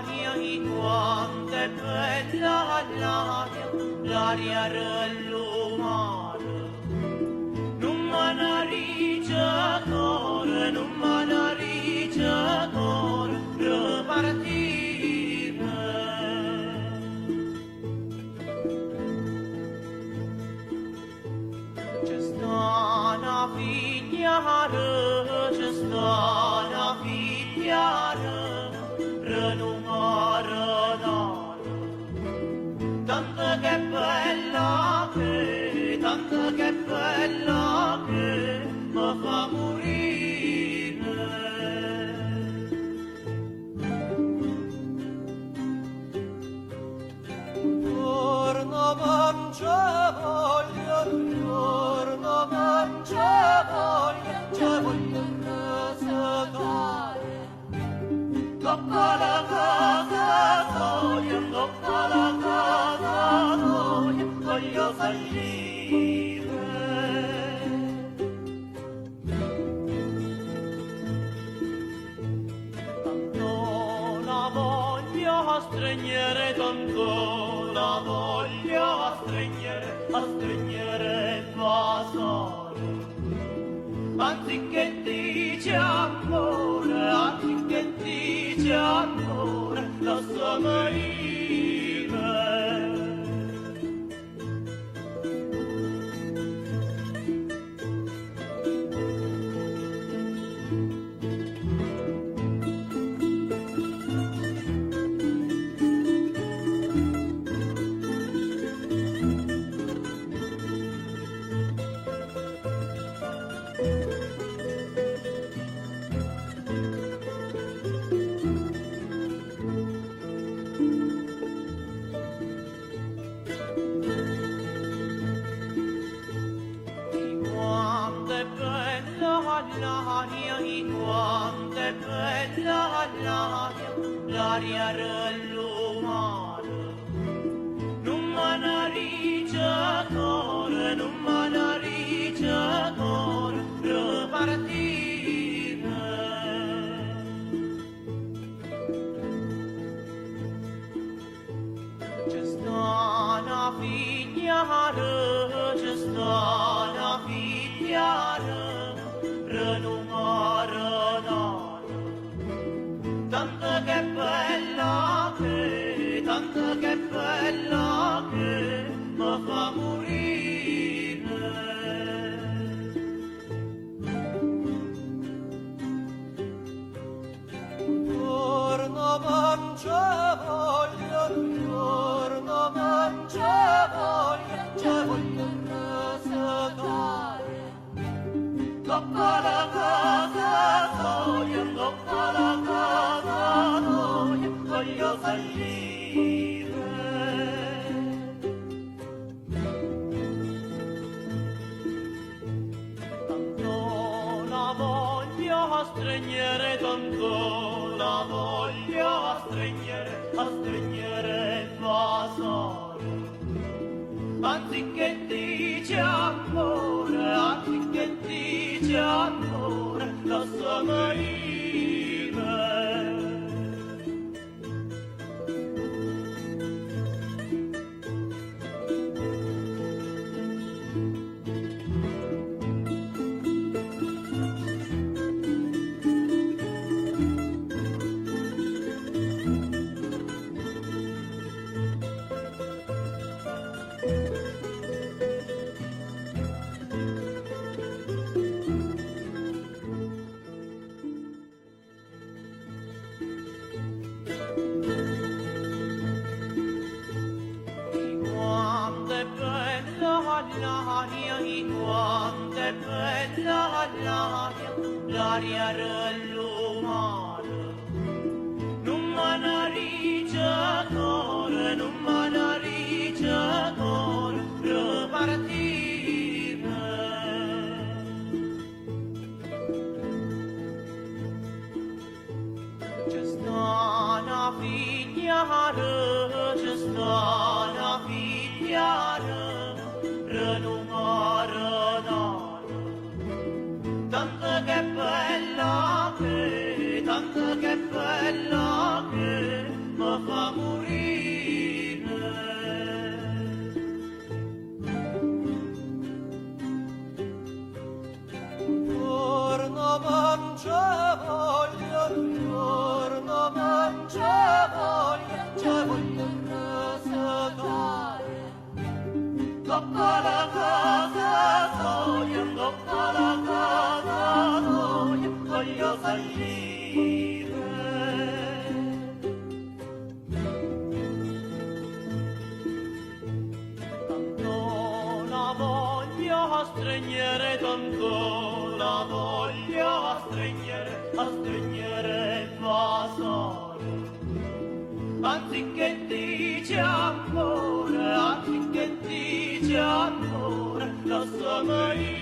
l'aria, quanto è bella l'aria rellumata. Non me ne riccia cuore, non me ne riccia cuore, ripartire. C'è sta una figliara, c'è sta una figliara, renumare nana. Tanto che bella che, tanto che bella che mi fa morire. Torno mangia voglia, torno mangia voglia, c'è voglio rosicare. Coppa la casa soia, coppa la casa soia, voglio salire. Tanto la voglio straniere, tanto la voglio straniere, a straniere passare. Anziché dice amore, anziché dice amore, lasciami ir. L'aria, quanto è bella l'aria rellumata. Non me ne riccia cuore, non me ne riccia cuore, ripartire. C'è sta una figliara, c'è sta una figliara, renumare nana. Tanto che bella che, tanto che bella che mi fa morire. Torno mangia voglia, torno mangia voglia, c'è voglio rosicare. Coppa la casa soia, coppa la casa soia, voglio salire. Tanto la voglio straniere, tanto la voglio straniere, a straniere passare. Anziché dice amore, anziché dice amore, lasciami ir. L'aria, quanto è bella l'aria rellumata. Non me ne riccia cuore, non me ne riccia cuore, ripartire. C'è sta una figliara, c'è sta una figliara, renumare nana. Tanto che bella che fallire. Tanto la voglia stregnere, tanto la voglia stregnere, a stregnere vasare. Anziché dice amore, anziché dice amore, lasciami